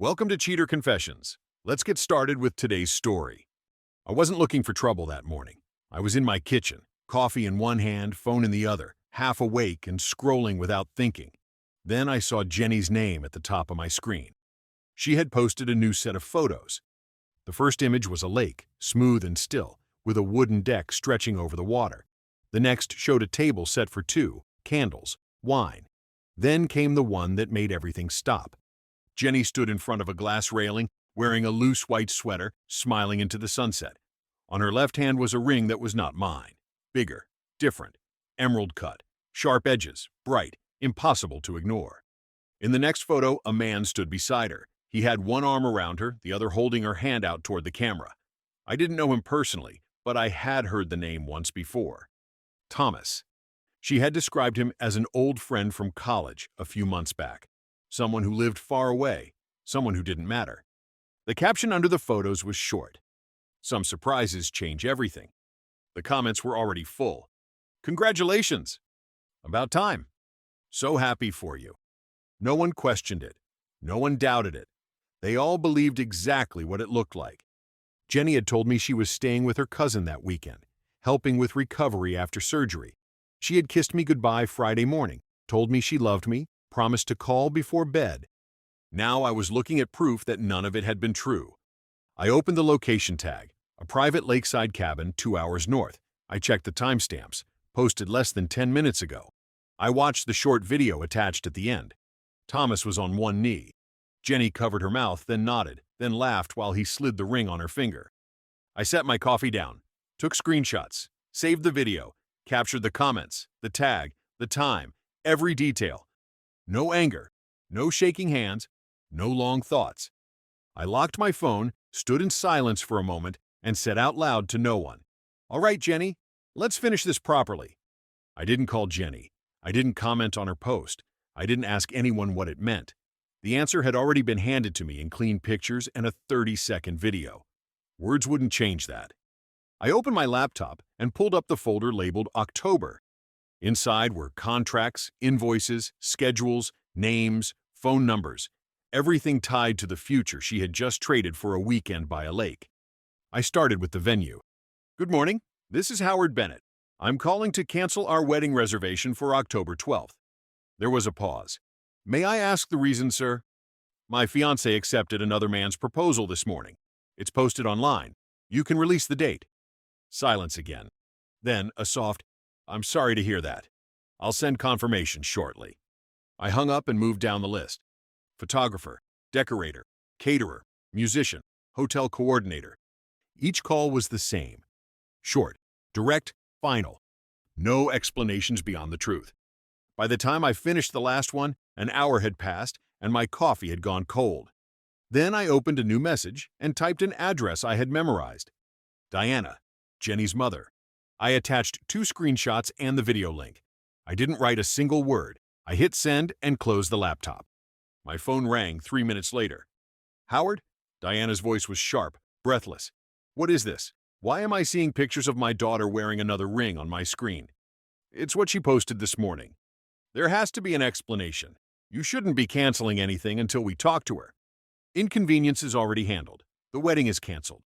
Welcome to Cheater Confessions. Let's get started with today's story. I wasn't looking for trouble that morning. I was in my kitchen, coffee in one hand, phone in the other, half awake and scrolling without thinking. Then I saw Jenny's name at the top of my screen. She had posted a new set of photos. The first image was a lake, smooth and still, with a wooden deck stretching over the water. The next showed a table set for two, candles, wine. Then came the one that made everything stop. Jenny stood in front of a glass railing, wearing a loose white sweater, smiling into the sunset. On her left hand was a ring that was not mine. Bigger, different, emerald cut, sharp edges, bright, impossible to ignore. In the next photo, a man stood beside her. He had one arm around her, the other holding her hand out toward the camera. I didn't know him personally, but I had heard the name once before. Thomas. She had described him as an old friend from college a few months back. Someone who lived far away, someone who didn't matter. The caption under the photos was short. Some surprises change everything. The comments were already full. Congratulations! About time. So happy for you. No one questioned it. No one doubted it. They all believed exactly what it looked like. Jenny had told me she was staying with her cousin that weekend, helping with recovery after surgery. She had kissed me goodbye Friday morning, told me she loved me, promised to call before bed. Now I was looking at proof that none of it had been true. I opened the location tag, a private lakeside cabin 2 hours north. I checked the timestamps, posted less than 10 minutes ago. I watched the short video attached at the end. Thomas was on one knee. Jenny covered her mouth, then nodded, then laughed while he slid the ring on her finger. I set my coffee down, took screenshots, saved the video, captured the comments, the tag, the time, every detail. No anger, no shaking hands, no long thoughts. I locked my phone, stood in silence for a moment, and said out loud to no one, "All right, Jenny, let's finish this properly." I didn't call Jenny. I didn't comment on her post. I didn't ask anyone what it meant. The answer had already been handed to me in clean pictures and a 30-second video. Words wouldn't change that. I opened my laptop and pulled up the folder labeled October. Inside were contracts, invoices, schedules, names, phone numbers, everything tied to the future she had just traded for a weekend by a lake. I started with the venue. "Good morning, this is Howard Bennett. I'm calling to cancel our wedding reservation for October 12th. There was a pause. "May I ask the reason, sir?" "My fiancée accepted another man's proposal this morning. It's posted online. You can release the date." Silence again. Then a soft, "I'm sorry to hear that. I'll send confirmation shortly." I hung up and moved down the list. Photographer, decorator, caterer, musician, hotel coordinator. Each call was the same. Short, direct, final. No explanations beyond the truth. By the time I finished the last one, an hour had passed and my coffee had gone cold. Then I opened a new message and typed an address I had memorized. Diana, Jenny's mother. I attached 2 screenshots and the video link. I didn't write a single word. I hit send and closed the laptop. My phone rang 3 minutes later. "Howard?" Diana's voice was sharp, breathless. "What is this? Why am I seeing pictures of my daughter wearing another ring on my screen?" "It's what she posted this morning." "There has to be an explanation. You shouldn't be canceling anything until we talk to her." "Inconvenience is already handled. The wedding is canceled."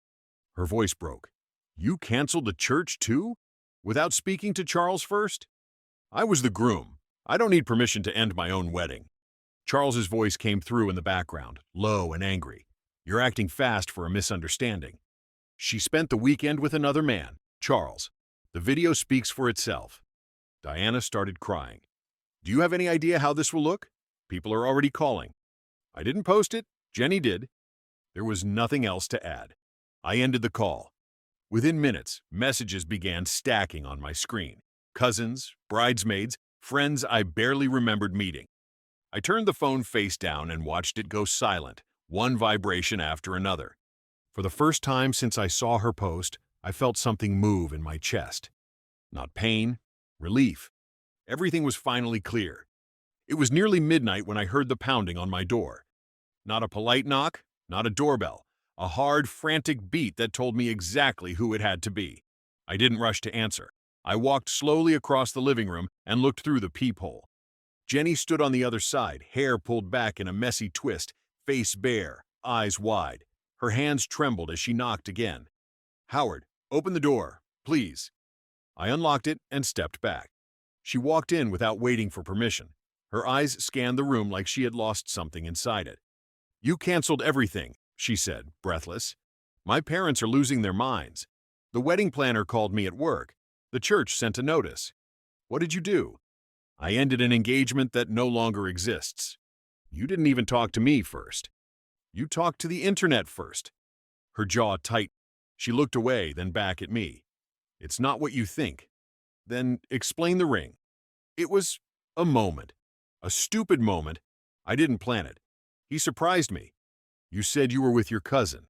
Her voice broke. "You canceled the church too? Without speaking to Charles first?" "I was the groom. I don't need permission to end my own wedding." Charles's voice came through in the background, low and angry. "You're acting fast for a misunderstanding. She spent the weekend with another man, Charles. The video speaks for itself." Diana started crying. "Do you have any idea how this will look? People are already calling." "I didn't post it. Jenny did." There was nothing else to add. I ended the call. Within minutes, messages began stacking on my screen. Cousins, bridesmaids, friends I barely remembered meeting. I turned the phone face down and watched it go silent, one vibration after another. For the first time since I saw her post, I felt something move in my chest. Not pain, relief. Everything was finally clear. It was nearly midnight when I heard the pounding on my door. Not a polite knock, not a doorbell. A hard, frantic beat that told me exactly who it had to be. I didn't rush to answer. I walked slowly across the living room and looked through the peephole. Jenny stood on the other side, hair pulled back in a messy twist, face bare, eyes wide. Her hands trembled as she knocked again. "Howard, open the door, please." I unlocked it and stepped back. She walked in without waiting for permission. Her eyes scanned the room like she had lost something inside it. "You canceled everything," she said, breathless. "My parents are losing their minds. The wedding planner called me at work. The church sent a notice. What did you do?" "I ended an engagement that no longer exists." "You didn't even talk to me first. You talked to the internet first." Her jaw tightened. She looked away, then back at me. "It's not what you think." "Then explain the ring." "It was a moment. A stupid moment. I didn't plan it. He surprised me. You said you were with your cousin."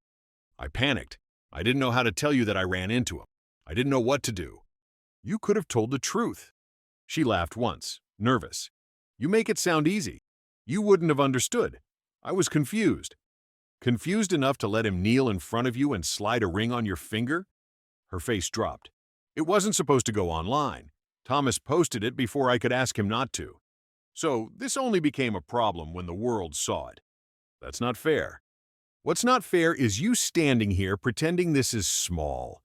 I panicked. I didn't know how to tell you that I ran into him. I didn't know what to do. "You could have told the truth." She laughed once, nervous. "You make it sound easy. You wouldn't have understood. I was confused." "Confused enough to let him kneel in front of you and slide a ring on your finger?" Her face dropped. "It wasn't supposed to go online. Thomas posted it before I could ask him not to. So this only became a problem when the world saw it." "That's not fair." "What's not fair is you standing here pretending this is small."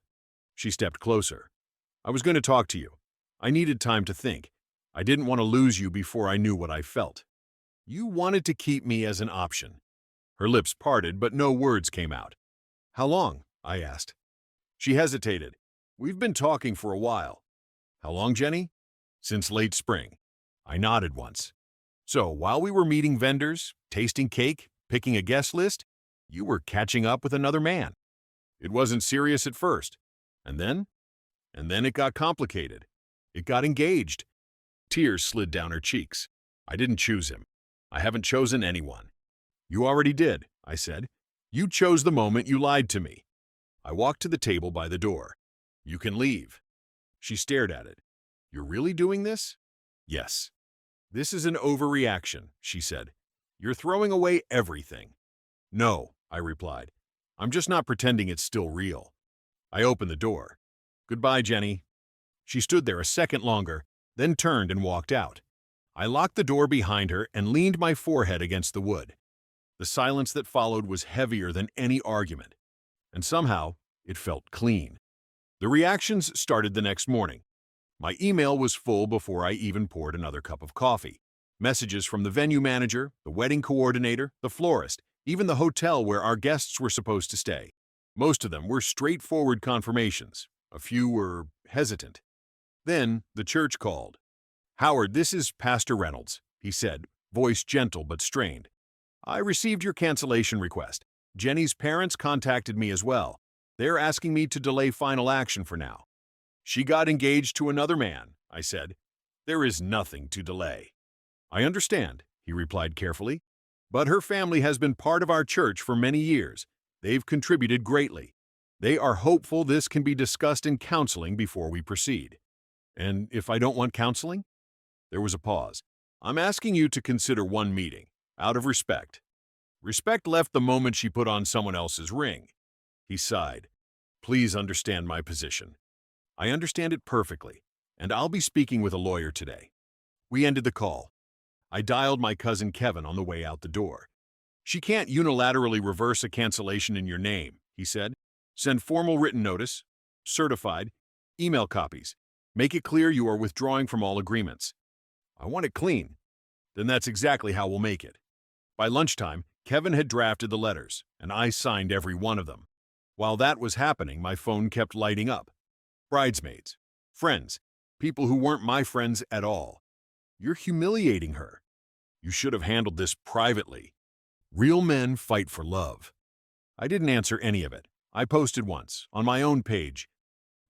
She stepped closer. "I was going to talk to you. I needed time to think. I didn't want to lose you before I knew what I felt. You wanted to keep me as an option." Her lips parted, but no words came out. "How long?" I asked. She hesitated. "We've been talking for a while." "How long, Jenny?" "Since late spring." I nodded once. "So, while we were meeting vendors, tasting cake, picking a guest list, you were catching up with another man. It wasn't serious at first. And then? And then it got complicated. It got engaged." Tears slid down her cheeks. "I didn't choose him. I haven't chosen anyone." "You already did," I said. "You chose the moment you lied to me." I walked to the table by the door. "You can leave." She stared at it. "You're really doing this?" "Yes." "This is an overreaction," she said. "You're throwing away everything." "No," I replied. "I'm just not pretending it's still real." I opened the door. "Goodbye, Jenny." She stood there a second longer, then turned and walked out. I locked the door behind her and leaned my forehead against the wood. The silence that followed was heavier than any argument, and somehow it felt clean. The reactions started the next morning. My email was full before I even poured another cup of coffee. Messages from the venue manager, the wedding coordinator, the florist, even the hotel where our guests were supposed to stay. Most of them were straightforward confirmations. A few were hesitant. Then the church called. "Howard, this is Pastor Reynolds," he said, voice gentle but strained. "I received your cancellation request. Jenny's parents contacted me as well. They're asking me to delay final action for now." "She got engaged to another man," I said. "There is nothing to delay." "I understand," he replied carefully. "But her family has been part of our church for many years. They've contributed greatly. They are hopeful this can be discussed in counseling before we proceed." "And if I don't want counseling?" There was a pause. "I'm asking you to consider one meeting, out of respect." Respect left the moment she put on someone else's ring. He sighed. "Please understand my position." "I understand it perfectly, and I'll be speaking with a lawyer today." We ended the call. I dialed my cousin Kevin on the way out the door. "She can't unilaterally reverse a cancellation in your name," he said. "Send formal written notice, certified, email copies. Make it clear you are withdrawing from all agreements." "I want it clean." "Then that's exactly how we'll make it." By lunchtime, Kevin had drafted the letters, and I signed every one of them. While that was happening, my phone kept lighting up. Bridesmaids, friends, people who weren't my friends at all. "You're humiliating her. You should have handled this privately. Real men fight for love." I didn't answer any of it. I posted once, on my own page.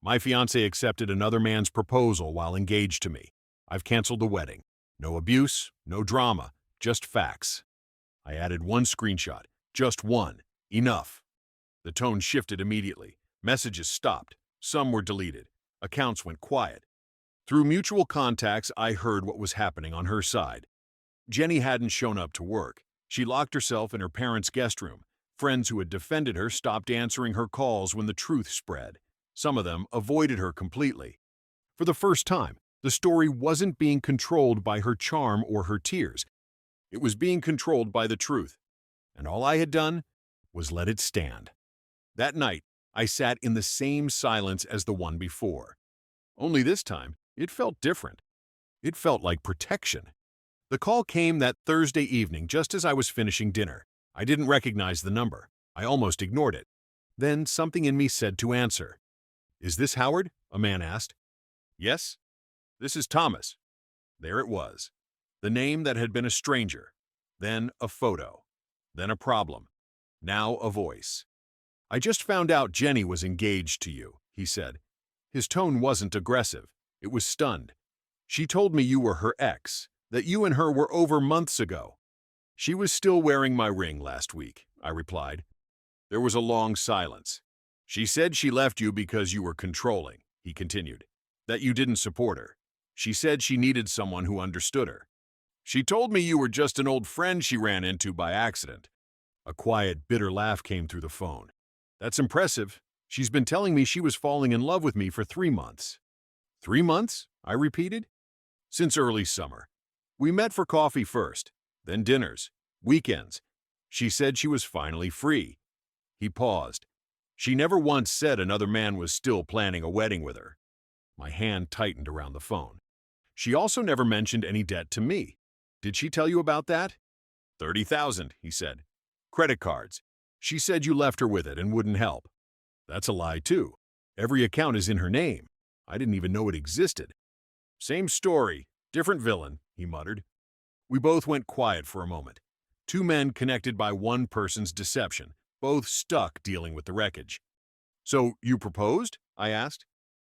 "My fiancé accepted another man's proposal while engaged to me. I've canceled the wedding. No abuse, no drama, just facts." I added one screenshot. Just one. Enough. The tone shifted immediately. Messages stopped. Some were deleted. Accounts went quiet. Through mutual contacts, I heard what was happening on her side. Jenny hadn't shown up to work. She locked herself in her parents' guest room. Friends who had defended her stopped answering her calls when the truth spread. Some of them avoided her completely. For the first time, the story wasn't being controlled by her charm or her tears. It was being controlled by the truth. and all I had done was let it stand. That night, I sat in the same silence as the one before. Only this time, it felt different. It felt like protection. The call came that Thursday evening just as I was finishing dinner. I didn't recognize the number. I almost ignored it. Then something in me said to answer. "Is this Howard?" a man asked. "Yes, this is Thomas." There it was. The name that had been a stranger. Then a photo. Then a problem. Now a voice. "I just found out Jenny was engaged to you," he said. His tone wasn't aggressive. It was stunned. "She told me you were her ex, that you and her were over months ago." "She was still wearing my ring last week," I replied. There was a long silence. "She said she left you because you were controlling," he continued, "that you didn't support her. She said she needed someone who understood her. She told me you were just an old friend she ran into by accident." A quiet, bitter laugh came through the phone. "That's impressive. She's been telling me she was falling in love with me for 3 months." "3 months?" I repeated. "Since early summer. We met for coffee first, then dinners, weekends. She said she was finally free." He paused. "She never once said another man was still planning a wedding with her." My hand tightened around the phone. "She also never mentioned any debt to me. Did she tell you about that?" "30,000, he said. "Credit cards. She said you left her with it and wouldn't help." "That's a lie, too. Every account is in her name. I didn't even know it existed." "Same story, different villain," he muttered. We both went quiet for a moment. Two men connected by one person's deception, both stuck dealing with the wreckage. "So you proposed?" I asked.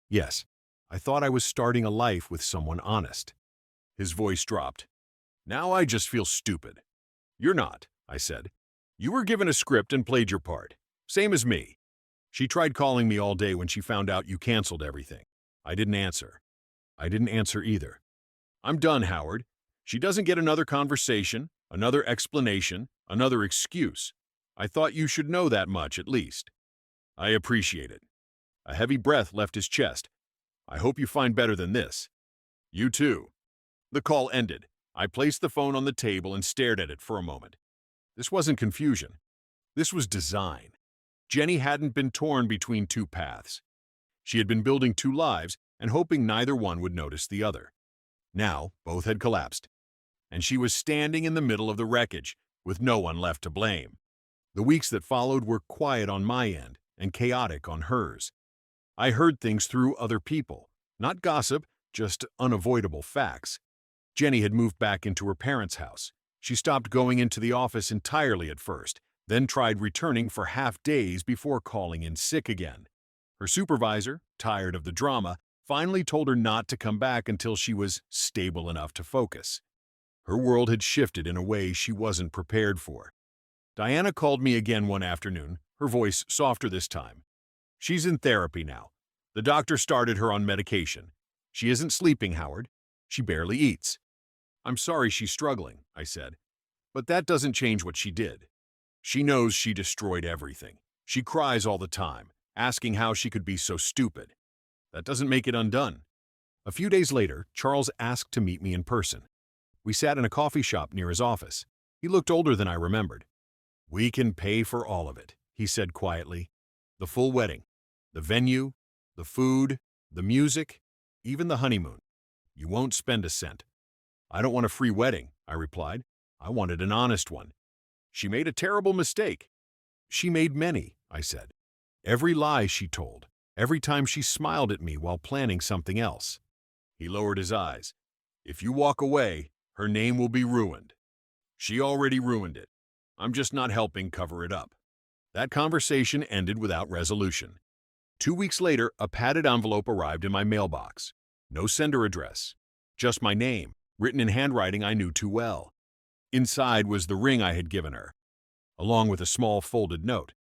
"Yes. I thought I was starting a life with someone honest." His voice dropped. "Now I just feel stupid." "You're not," I said. "You were given a script and played your part. Same as me. She tried calling me all day when she found out you canceled everything. I didn't answer. I didn't answer either. I'm done, Howard. She doesn't get another conversation, another explanation, another excuse. I thought you should know that much, at least." "I appreciate it." A heavy breath left his chest. "I hope you find better than this." "You too." The call ended. I placed the phone on the table and stared at it for a moment. This wasn't confusion. This was design. Jenny hadn't been torn between two paths. She had been building two lives and hoping neither one would notice the other. Now, both had collapsed, and she was standing in the middle of the wreckage, with no one left to blame. The weeks that followed were quiet on my end and chaotic on hers. I heard things through other people, not gossip, just unavoidable facts. Jenny had moved back into her parents' house. She stopped going into the office entirely at first, then tried returning for half days before calling in sick again. Her supervisor, tired of the drama, finally told her not to come back until she was stable enough to focus. Her world had shifted in a way she wasn't prepared for. Diana called me again one afternoon, her voice softer this time. "She's in therapy now. The doctor started her on medication. She isn't sleeping, Howard. She barely eats." "I'm sorry she's struggling," I said. "But that doesn't change what she did. She knows she destroyed everything. She cries all the time, asking how she could be so stupid. That doesn't make it undone." A few days later, Charles asked to meet me in person. We sat in a coffee shop near his office. He looked older than I remembered. "We can pay for all of it," he said quietly. "The full wedding, the venue, the food, the music, even the honeymoon. You won't spend a cent." "I don't want a free wedding," I replied. "I wanted an honest one." "She made a terrible mistake." "She made many," I said. "Every lie she told, every time she smiled at me while planning something else." He lowered his eyes. "If you walk away, her name will be ruined. She already ruined it. I'm just not helping cover it up." That conversation ended without resolution. 2 weeks later, a padded envelope arrived in my mailbox. No sender address, just my name, written in handwriting I knew too well. Inside was the ring I had given her, along with a small folded note.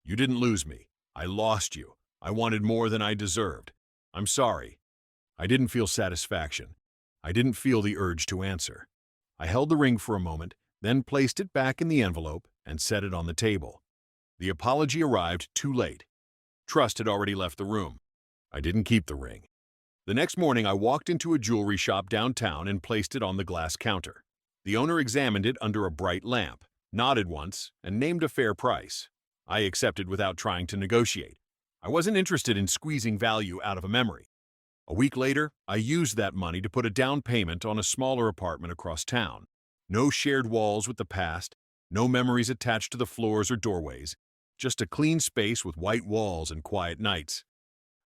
"You didn't lose me. I lost you. I wanted more than I deserved. I'm sorry." I didn't feel satisfaction. I didn't feel the urge to answer. I held the ring for a moment, then placed it back in the envelope and set it on the table. The apology arrived too late. Trust had already left the room. I didn't keep the ring. The next morning, I walked into a jewelry shop downtown and placed it on the glass counter. The owner examined it under a bright lamp. nodded once, and named a fair price. I accepted without trying to negotiate. I wasn't interested in squeezing value out of a memory. A week later, I used that money to put a down payment on a smaller apartment across town. No shared walls with the past, no memories attached to the floors or doorways, just a clean space with white walls and quiet nights.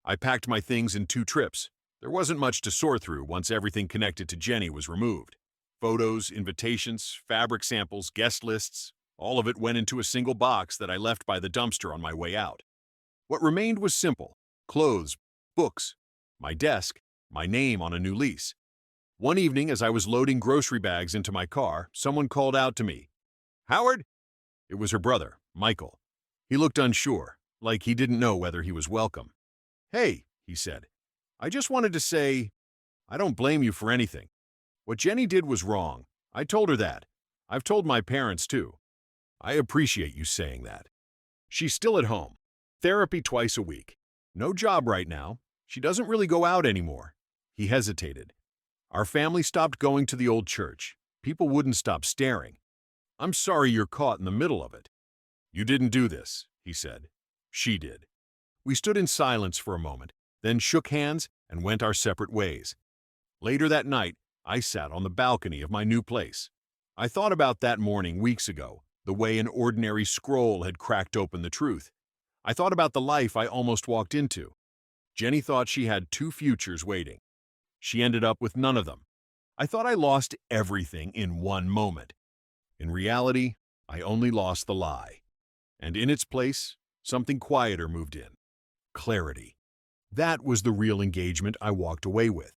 I packed my things in 2 trips. There wasn't much to sort through once everything connected to Jenny was removed. Photos, invitations, fabric samples, guest lists, all of it went into a single box that I left by the dumpster on my way out. What remained was simple: clothes, books, my desk, my name on a new lease. One evening, as I was loading grocery bags into my car, someone called out to me, "Howard?" It was her brother, Michael. He looked unsure, like he didn't know whether he was welcome. "Hey," he said, "I just wanted to say, I don't blame you for anything. What Jenny did was wrong. I told her that. I've told my parents too. I appreciate you saying that. She's still at home. Therapy twice a week. No job right now. She doesn't really go out anymore." He hesitated. "Our family stopped going to the old church. People wouldn't stop staring. I'm sorry you're caught in the middle of it." "You didn't do this," he said. "She did." We stood in silence for a moment, then shook hands and went our separate ways. Later that night, I sat on the balcony of my new place. I thought about that morning weeks ago, the way an ordinary scroll had cracked open the truth. I thought about the life I almost walked into. Jenny thought she had 2 futures waiting. She ended up with none of them. I thought I lost everything in one moment. In reality, I only lost the lie. And in its place, something quieter moved in. Clarity. That was the real engagement I walked away with.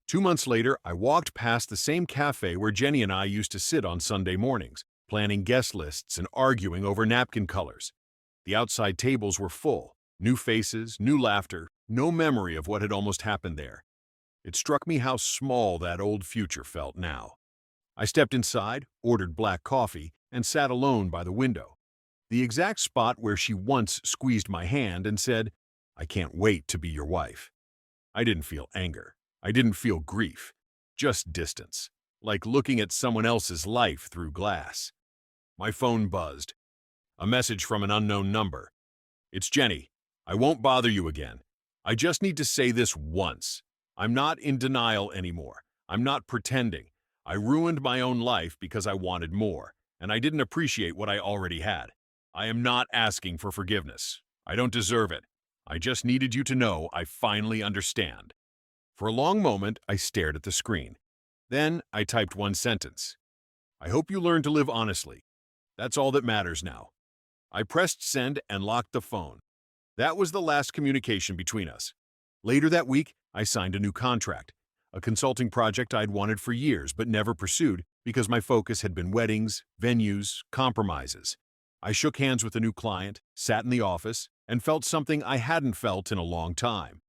2 months later, I walked past the same cafe where Jenny and I used to sit on Sunday mornings, planning guest lists and arguing over napkin colors. The outside tables were full. New faces, new laughter, no memory of what had almost happened there. It struck me how small that old future felt now. I stepped inside, ordered black coffee, and sat alone by the window. The exact spot where she once squeezed my hand and said, "I can't wait to be your wife." I didn't feel anger. I didn't feel grief. Just distance, like looking at someone else's life through glass. My phone buzzed. A message from an unknown number. "It's Jenny. I won't bother you again. I just need to say this once. I'm not in denial anymore. I'm not pretending. I ruined my own life because I wanted more, and I didn't appreciate what I already had. I am not asking for forgiveness. I don't deserve it. I just needed you to know I finally understand." For a long moment, I stared at the screen. Then I typed one sentence. "I hope you learn to live honestly. That's all that matters now." I pressed send and locked the phone. That was the last communication between us. Later that week, I signed a new contract, a consulting project I'd wanted for years but never pursued because my focus had been weddings, venues, compromises. I shook hands with a new client, sat in the office, and felt something I hadn't felt in a long time.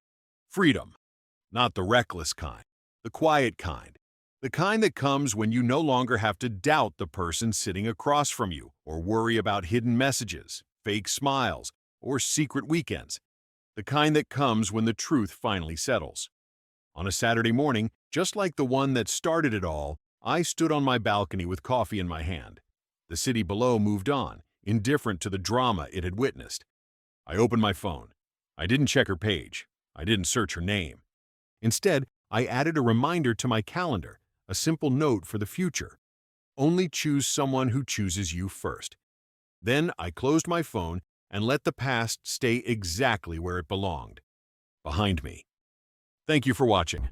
Freedom. Not the reckless kind, the quiet kind. The kind that comes when you no longer have to doubt the person sitting across from you or worry about hidden messages, fake smiles, or secret weekends. The kind that comes when the truth finally settles. On a Saturday morning, just like the one that started it all, I stood on my balcony with coffee in my hand. The city below moved on, indifferent to the drama it had witnessed. I opened my phone. I didn't check her page. I didn't search her name. Instead, I added a reminder to my calendar, a simple note for the future. Only choose someone who chooses you first. Then I closed my phone and let the past stay exactly where it belonged, behind me. Thank you for watching.